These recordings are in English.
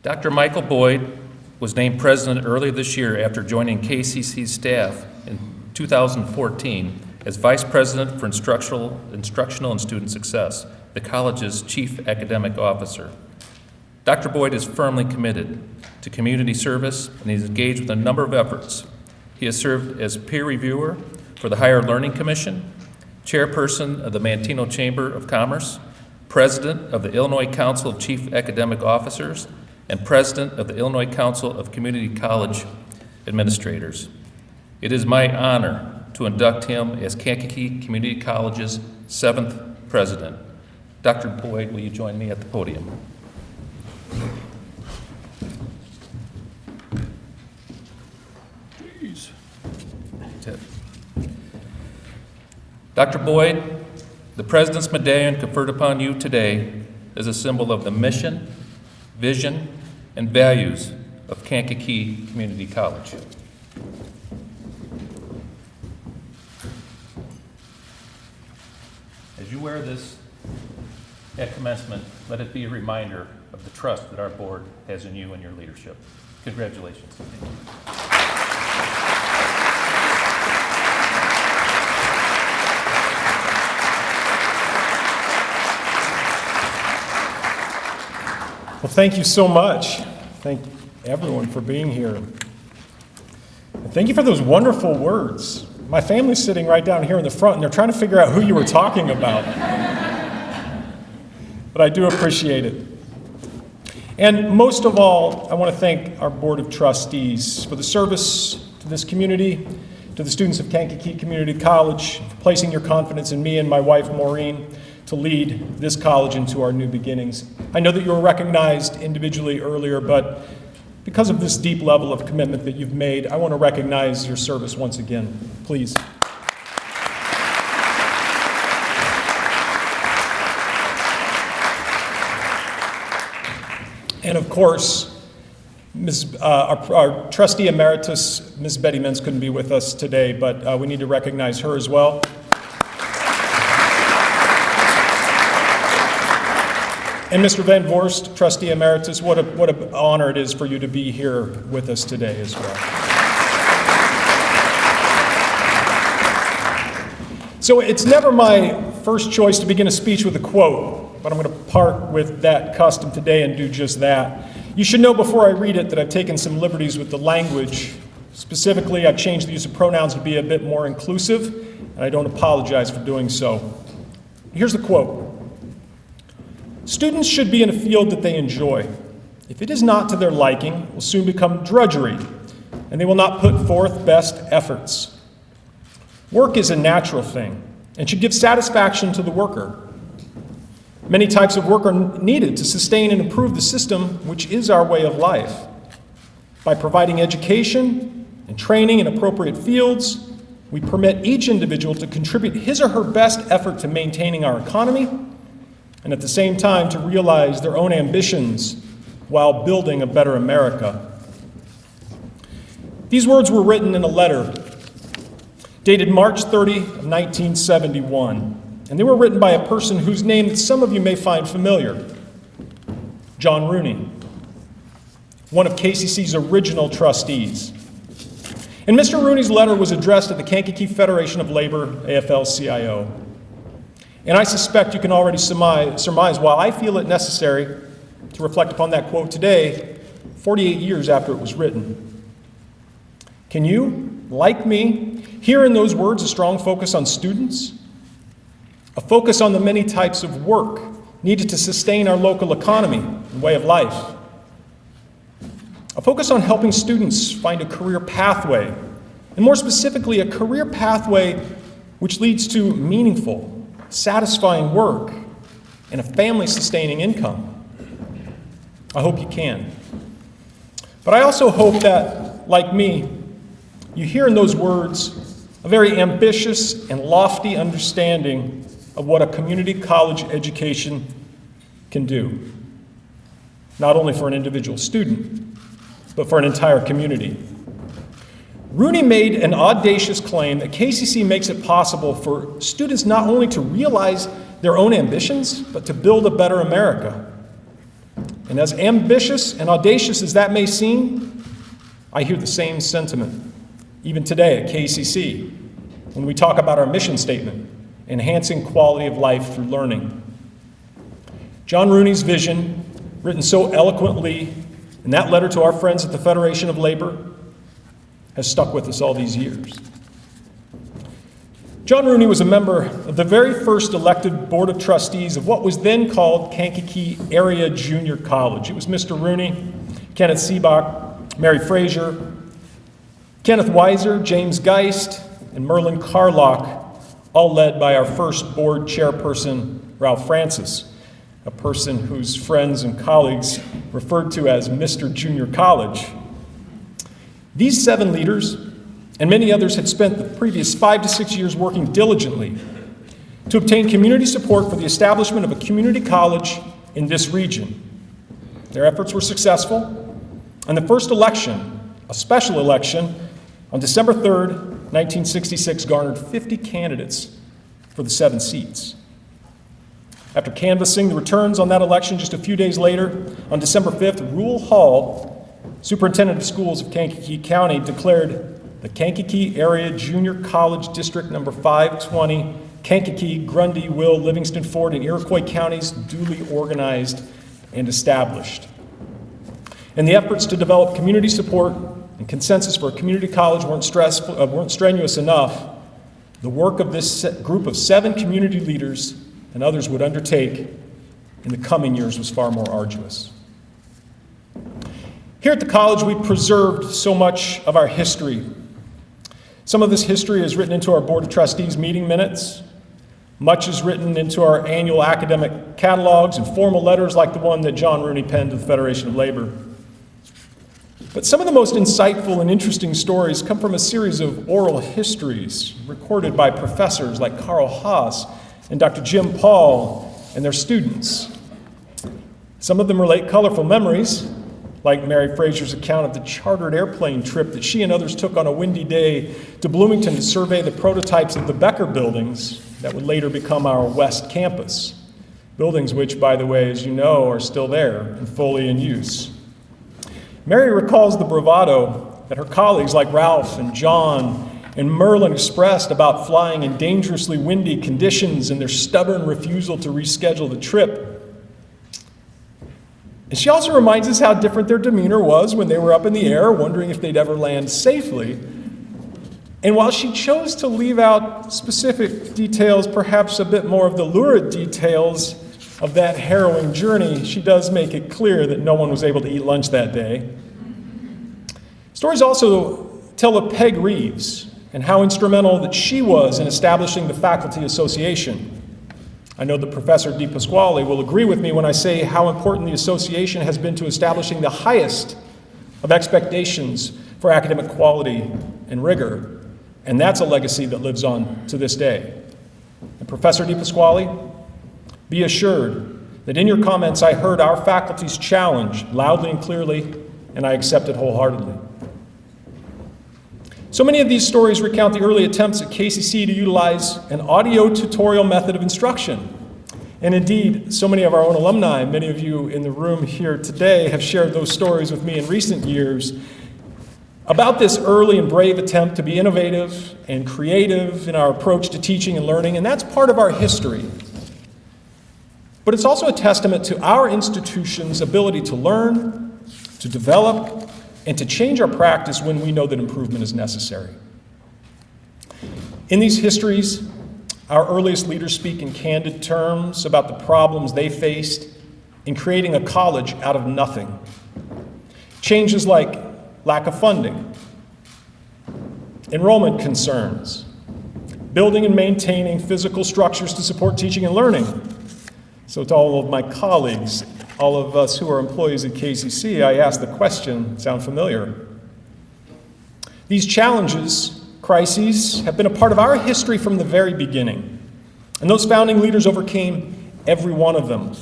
Dr. Michael Boyd was named president earlier this year after joining KCC's staff in 2014 as vice president for instructional and student success, the college's chief academic officer. Dr. Boyd is firmly committed to community service, and he's engaged with a number of efforts. He has served as peer reviewer for the Higher Learning Commission, chairperson of the Manteno Chamber of Commerce, president of the Illinois Council of Chief Academic Officers, and president of the Illinois Council of Community College Administrators. It is my honor to induct him as Kankakee Community College's 7th president. Dr. Boyd, will you join me at the podium? Jeez. Dr. Boyd, the President's Medallion conferred upon you today is a symbol of the mission, vision, and values of Kankakee Community College. As you wear this at commencement, let it be a reminder of the trust that our board has in you and your leadership. Congratulations. Well, thank you so much. Thank everyone for being here. And thank you for those wonderful words. My family's sitting right down here in the front, and they're trying to figure out who you were talking about. But I do appreciate it. And most of all, I want to thank our Board of Trustees for the service to this community, to the students of Kankakee Community College, for placing your confidence in me and my wife, Maureen, to lead this college into our new beginnings. I know that you were recognized individually earlier, but because of this deep level of commitment that you've made, I want to recognize your service once again. Please. And of course, our trustee emeritus, Ms. Betty Mintz, couldn't be with us today, but we need to recognize her as well. And Mr. Van Voorst, trustee emeritus, what an honor it is for you to be here with us today as well. So it's never my first choice to begin a speech with a quote, but I'm going to part with that custom today and do just that. You should know before I read it that I've taken some liberties with the language. Specifically, I've changed the use of pronouns to be a bit more inclusive, and I don't apologize for doing so. Here's the quote. Students should be in a field that they enjoy. If it is not to their liking, it will soon become drudgery, and they will not put forth best efforts. Work is a natural thing and should give satisfaction to the worker. Many types of work are needed to sustain and improve the system, which is our way of life. By providing education and training in appropriate fields, we permit each individual to contribute his or her best effort to maintaining our economy, and at the same time to realize their own ambitions while building a better America. These words were written in a letter dated March 30 of 1971, and they were written by a person whose name that some of you may find familiar, John Rooney, one of KCC's original trustees. And Mr. Rooney's letter was addressed to the Kankakee Federation of Labor, AFL-CIO. And I suspect you can already surmise why I feel it necessary to reflect upon that quote today, 48 years after it was written. Can you, like me, hear in those words a strong focus on students? A focus on the many types of work needed to sustain our local economy and way of life. A focus on helping students find a career pathway, and more specifically, a career pathway which leads to meaningful, satisfying work, and a family-sustaining income. I hope you can. But I also hope that, like me, you hear in those words a very ambitious and lofty understanding of what a community college education can do, not only for an individual student, but for an entire community. Rooney made an audacious claim that KCC makes it possible for students not only to realize their own ambitions, but to build a better America. And as ambitious and audacious as that may seem, I hear the same sentiment, even today at KCC, when we talk about our mission statement, enhancing quality of life through learning. John Rooney's vision, written so eloquently in that letter to our friends at the Federation of Labor, has stuck with us all these years. John Rooney was a member of the very first elected Board of Trustees of what was then called Kankakee Area Junior College. It was Mr. Rooney, Kenneth Seebach, Mary Frazier, Kenneth Weiser, James Geist, and Merlin Carlock, all led by our first board chairperson, Ralph Francis, a person whose friends and colleagues referred to as Mr. Junior College. These 7 leaders and many others had spent the previous 5 to 6 years working diligently to obtain community support for the establishment of a community college in this region. Their efforts were successful, and the first election, a special election, on December 3rd, 1966, garnered 50 candidates for the 7 seats. After canvassing the returns on that election just a few days later, on December 5th, Rule Hall, superintendent of schools of Kankakee County, declared the Kankakee Area Junior College District Number 520, Kankakee, Grundy, Will, Livingston, Ford, and Iroquois counties duly organized and established. And the efforts to develop community support and consensus for a community college weren't strenuous enough. The work of this group of 7 community leaders and others would undertake in the coming years was far more arduous. Here at the college, we preserved so much of our history. Some of this history is written into our Board of Trustees meeting minutes. Much is written into our annual academic catalogs and formal letters like the one that John Rooney penned to the Federation of Labor. But some of the most insightful and interesting stories come from a series of oral histories recorded by professors like Carl Haas and Dr. Jim Paul and their students. Some of them relate colorful memories, like Mary Frazier's account of the chartered airplane trip that she and others took on a windy day to Bloomington to survey the prototypes of the Becker buildings that would later become our West Campus. Buildings which, by the way, as you know, are still there and fully in use. Mary recalls the bravado that her colleagues like Ralph and John and Merlin expressed about flying in dangerously windy conditions and their stubborn refusal to reschedule the trip. And she also reminds us how different their demeanor was when they were up in the air, wondering if they'd ever land safely. And while she chose to leave out specific details, perhaps a bit more of the lurid details of that harrowing journey, she does make it clear that no one was able to eat lunch that day. Stories also tell of Peg Reeves and how instrumental that she was in establishing the Faculty Association. I know that Professor Di Pasquale will agree with me when I say how important the association has been to establishing the highest of expectations for academic quality and rigor, and that's a legacy that lives on to this day. And Professor Di Pasquale, be assured that in your comments I heard our faculty's challenge loudly and clearly, and I accept it wholeheartedly. So many of these stories recount the early attempts at KCC to utilize an audio tutorial method of instruction. And indeed, so many of our own alumni, many of you in the room here today, have shared those stories with me in recent years about this early and brave attempt to be innovative and creative in our approach to teaching and learning, and that's part of our history. But it's also a testament to our institution's ability to learn, to develop, and to change our practice when we know that improvement is necessary. In these histories, our earliest leaders speak in candid terms about the problems they faced in creating a college out of nothing. Changes like lack of funding, enrollment concerns, building and maintaining physical structures to support teaching and learning. So to all of my colleagues, all of us who are employees at KCC, I ask the question, sound familiar? These challenges, crises, have been a part of our history from the very beginning. And those founding leaders overcame every one of them,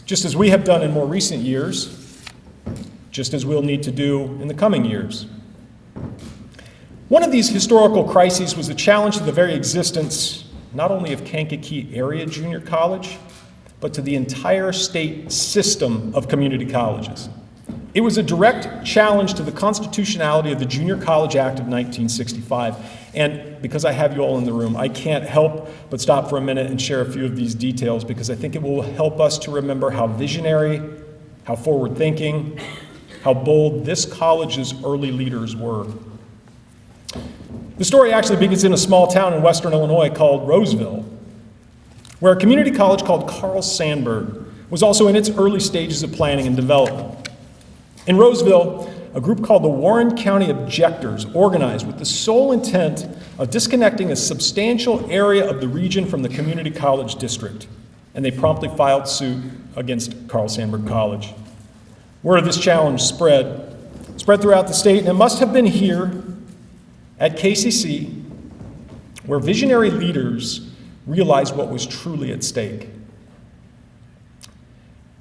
just as we have done in more recent years, just as we'll need to do in the coming years. One of these historical crises was the challenge to the very existence not only of Kankakee Area Junior College, but to the entire state system of community colleges. It was a direct challenge to the constitutionality of the Junior College Act of 1965. And because I have you all in the room, I can't help but stop for a minute and share a few of these details because I think it will help us to remember how visionary, how forward-thinking, how bold this college's early leaders were. The story actually begins in a small town in western Illinois called Roseville, where a community college called Carl Sandburg was also in its early stages of planning and development. In Roseville, a group called the Warren County Objectors organized with the sole intent of disconnecting a substantial area of the region from the community college district, and they promptly filed suit against Carl Sandburg College. Word of this challenge spread throughout the state, and it must have been here at KCC where visionary leaders realized what was truly at stake.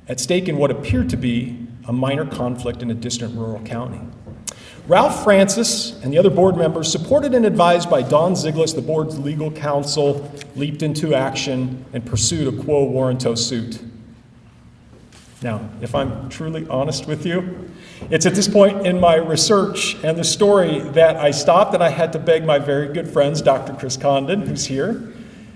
At stake in what appeared to be a minor conflict in a distant rural county. Ralph Francis and the other board members, supported and advised by Don Ziglis, the board's legal counsel, leaped into action and pursued a quo warranto suit. Now, if I'm truly honest with you, it's at this point in my research and the story that I stopped and I had to beg my very good friends, Dr. Chris Condon, who's here,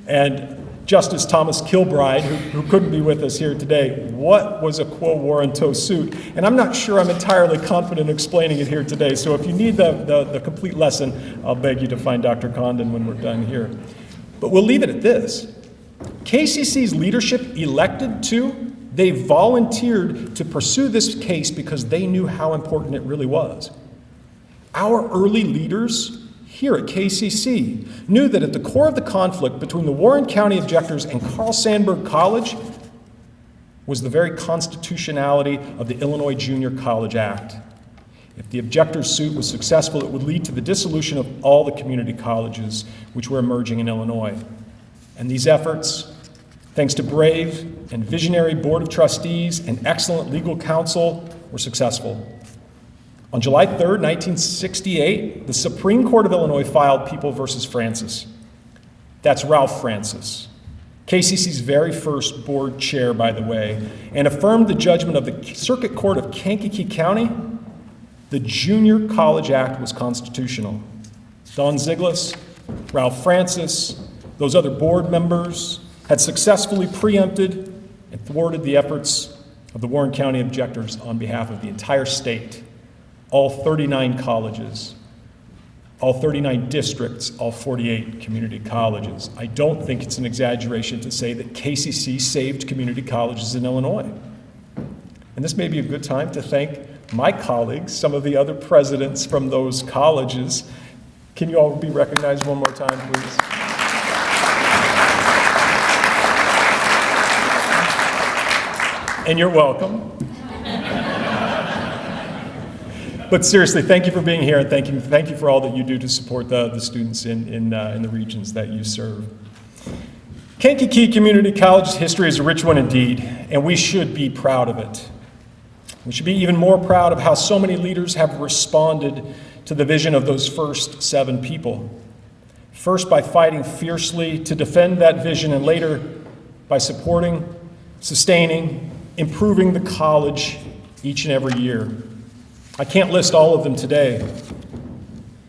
and Justice Thomas Kilbride, who couldn't be with us here today, what was a quo warranto suit? And I'm not sure I'm entirely confident explaining it here today, so if you need the complete lesson, I'll beg you to find Dr. Condon when we're done here. But we'll leave it at this. KCC's leadership they volunteered to pursue this case because they knew how important it really was. Our early leaders here at KCC knew that at the core of the conflict between the Warren County Objectors and Carl Sandburg College was the very constitutionality of the Illinois Junior College Act. If the objectors' suit was successful, it would lead to the dissolution of all the community colleges which were emerging in Illinois. And these efforts, thanks to brave and visionary Board of Trustees and excellent legal counsel, were successful. On July 3rd, 1968, the Supreme Court of Illinois filed People v. Francis. That's Ralph Francis, KCC's very first board chair, by the way, and affirmed the judgment of the Circuit Court of Kankakee County. The Junior College Act was constitutional. Don Ziglis, Ralph Francis, those other board members had successfully preempted and thwarted the efforts of the Warren County Objectors on behalf of the entire state. All 39 colleges, all 39 districts, all 48 community colleges. I don't think it's an exaggeration to say that KCC saved community colleges in Illinois. And this may be a good time to thank my colleagues, some of the other presidents from those colleges. Can you all be recognized one more time, please? And you're welcome. But seriously, thank you for being here, and thank you for all that you do to support the students in the regions that you serve. Kankakee Community College's history is a rich one indeed, and we should be proud of it. We should be even more proud of how so many leaders have responded to the vision of those first 7 people. First, by fighting fiercely to defend that vision, and later by supporting, sustaining, improving the college each and every year. I can't list all of them today,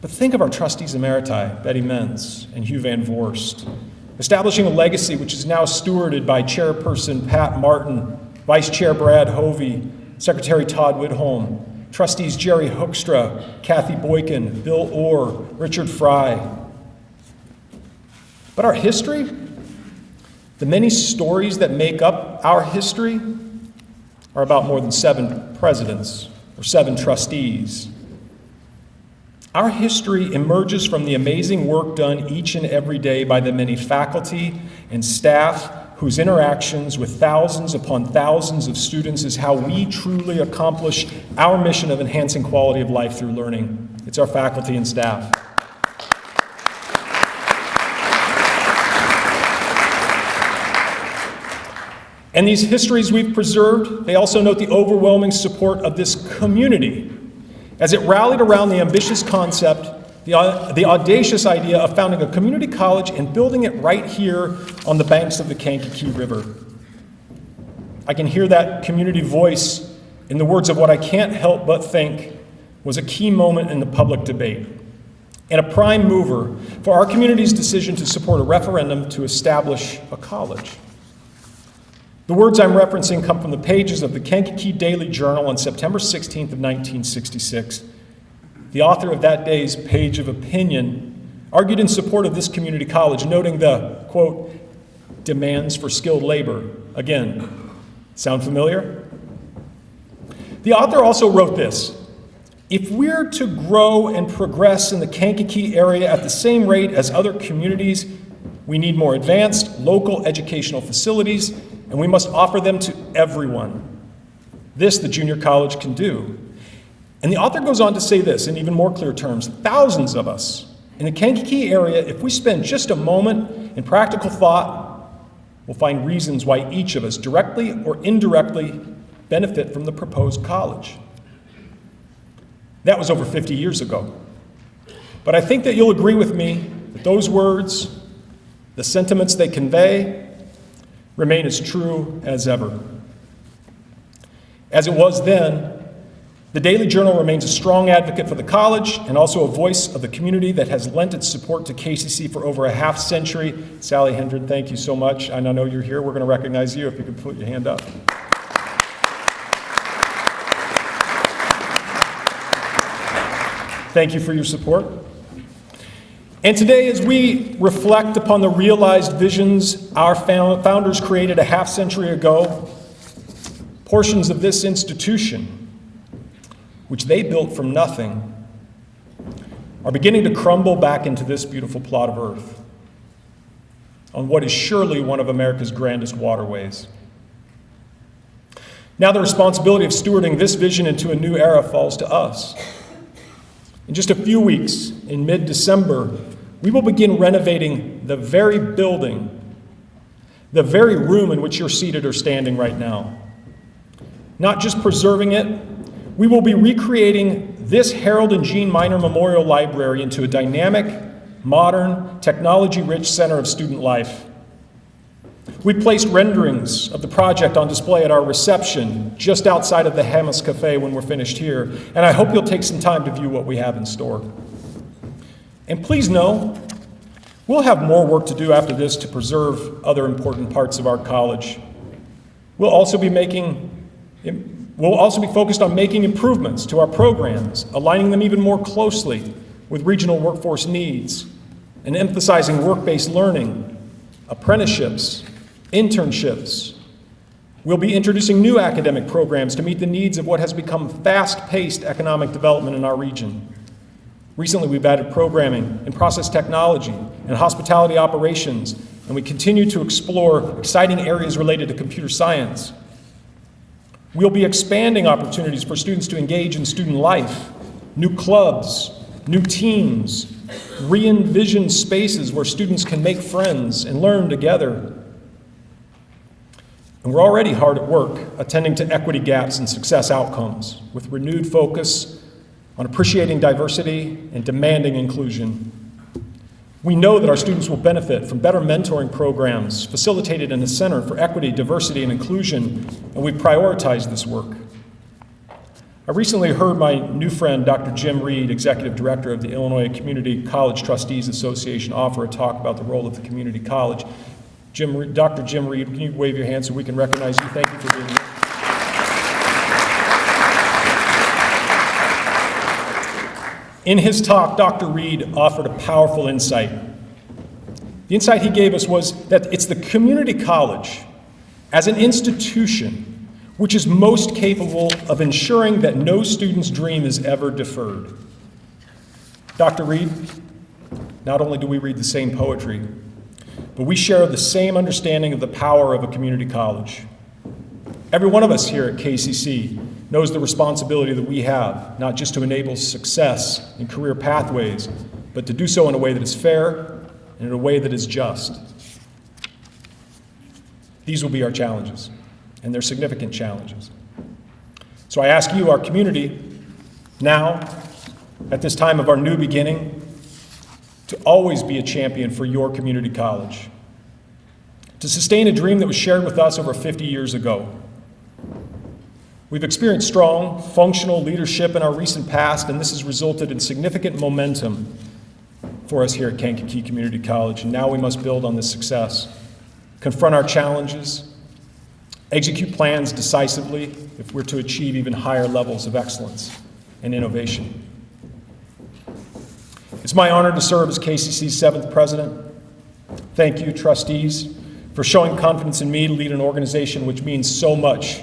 but think of our trustees emeriti, Betty Mentz and Hugh Van Voorst, establishing a legacy which is now stewarded by Chairperson Pat Martin, Vice Chair Brad Hovey, Secretary Todd Whitholm, trustees Jerry Hoekstra, Kathy Boykin, Bill Orr, Richard Fry. But our history, the many stories that make up our history, are about more than 7 presidents or 7 trustees. Our history emerges from the amazing work done each and every day by the many faculty and staff whose interactions with thousands upon thousands of students is how we truly accomplish our mission of enhancing quality of life through learning. It's our faculty and staff. And these histories we've preserved, they also note the overwhelming support of this community as it rallied around the ambitious concept, the audacious idea of founding a community college and building it right here on the banks of the Kankakee River. I can hear that community voice in the words of what I can't help but think was a key moment in the public debate and a prime mover for our community's decision to support a referendum to establish a college. The words I'm referencing come from the pages of the Kankakee Daily Journal on September 16th of 1966. The author of that day's page of opinion argued in support of this community college, noting the, quote, demands for skilled labor. Again, sound familiar? The author also wrote this: if we're to grow and progress in the Kankakee area at the same rate as other communities, we need more advanced local educational facilities, and we must offer them to everyone. This the junior college can do. And the author goes on to say this in even more clear terms: thousands of us in the Kankakee area, if we spend just a moment in practical thought, will find reasons why each of us, directly or indirectly, benefit from the proposed college. That was over 50 years ago. But I think that you'll agree with me that those words, the sentiments they convey, remain as true as ever. As it was then, the Daily Journal remains a strong advocate for the college and also a voice of the community that has lent its support to KCC for over a half century. Sally Hendren, thank you so much. And I know you're here. We're going to recognize you if you could put your hand up. Thank you for your support. And today, as we reflect upon the realized visions our founders created a half century ago, portions of this institution, which they built from nothing, are beginning to crumble back into this beautiful plot of earth on what is surely one of America's grandest waterways. Now the responsibility of stewarding this vision into a new era falls to us. In just a few weeks, in mid-December, we will begin renovating the very building, the very room in which you're seated or standing right now. Not just preserving it, we will be recreating this Harold and Jean Miner Memorial Library into a dynamic, modern, technology-rich center of student life. We placed renderings of the project on display at our reception just outside of the Hamas Cafe when we're finished here, and I hope you'll take some time to view what we have in store. And please know, we'll have more work to do after this to preserve other important parts of our college. We'll also be focused on making improvements to our programs, aligning them even more closely with regional workforce needs, and emphasizing work-based learning, apprenticeships, internships. We'll be introducing new academic programs to meet the needs of what has become fast-paced economic development in our region. Recently, we've added programming in process technology and hospitality operations, and we continue to explore exciting areas related to computer science. We'll be expanding opportunities for students to engage in student life, new clubs, new teams, re-envision spaces where students can make friends and learn together. And we're already hard at work attending to equity gaps and success outcomes with renewed focus on appreciating diversity and demanding inclusion. We know that our students will benefit from better mentoring programs facilitated in the Center for Equity, Diversity, and Inclusion, and we prioritize this work. I recently heard my new friend, Dr. Jim Reed, Executive Director of the Illinois Community College Trustees Association, offer a talk about the role of the community college. Dr. Jim Reed, can you wave your hand so we can recognize you? Thank you for being here. In his talk, Dr. Reed offered a powerful insight. The insight he gave us was that it's the community college as an institution which is most capable of ensuring that no student's dream is ever deferred. Dr. Reed, not only do we read the same poetry, but we share the same understanding of the power of a community college. Every one of us here at KCC knows the responsibility that we have, not just to enable success in career pathways, but to do so in a way that is fair and in a way that is just. These will be our challenges, and they're significant challenges. So I ask you, our community, now, at this time of our new beginning, to always be a champion for your community college, to sustain a dream that was shared with us over 50 years ago, We've experienced strong, functional leadership in our recent past, and this has resulted in significant momentum for us here at Kankakee Community College, and now we must build on this success, confront our challenges, execute plans decisively if we're to achieve even higher levels of excellence and innovation. It's my honor to serve as KCC's 7th president. Thank you, trustees, for showing confidence in me to lead an organization which means so much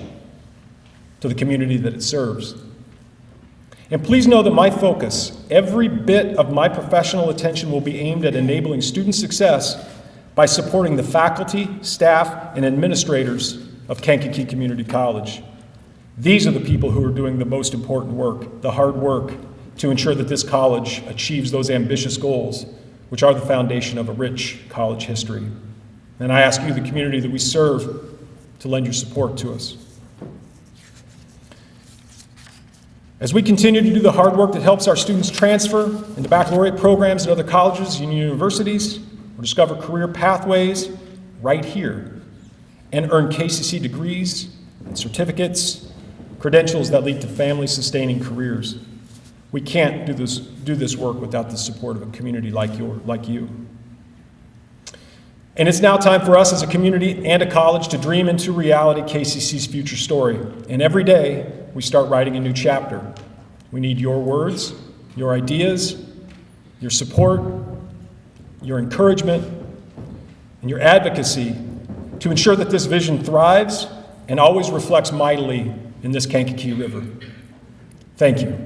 to the community that it serves. And please know that my focus, every bit of my professional attention, will be aimed at enabling student success by supporting the faculty, staff, and administrators of Kankakee Community College. These are the people who are doing the most important work, the hard work, to ensure that this college achieves those ambitious goals, which are the foundation of a rich college history. And I ask you, the community that we serve, to lend your support to us. As we continue to do the hard work that helps our students transfer into baccalaureate programs at other colleges and universities, or discover career pathways right here, and earn KCC degrees and certificates, credentials that lead to family-sustaining careers, we can't do this work without the support of a community like you. And it's now time for us as a community and a college to dream into reality KCC's future story. And every day, we start writing a new chapter. We need your words, your ideas, your support, your encouragement, and your advocacy to ensure that this vision thrives and always reflects mightily in this Kankakee River. Thank you.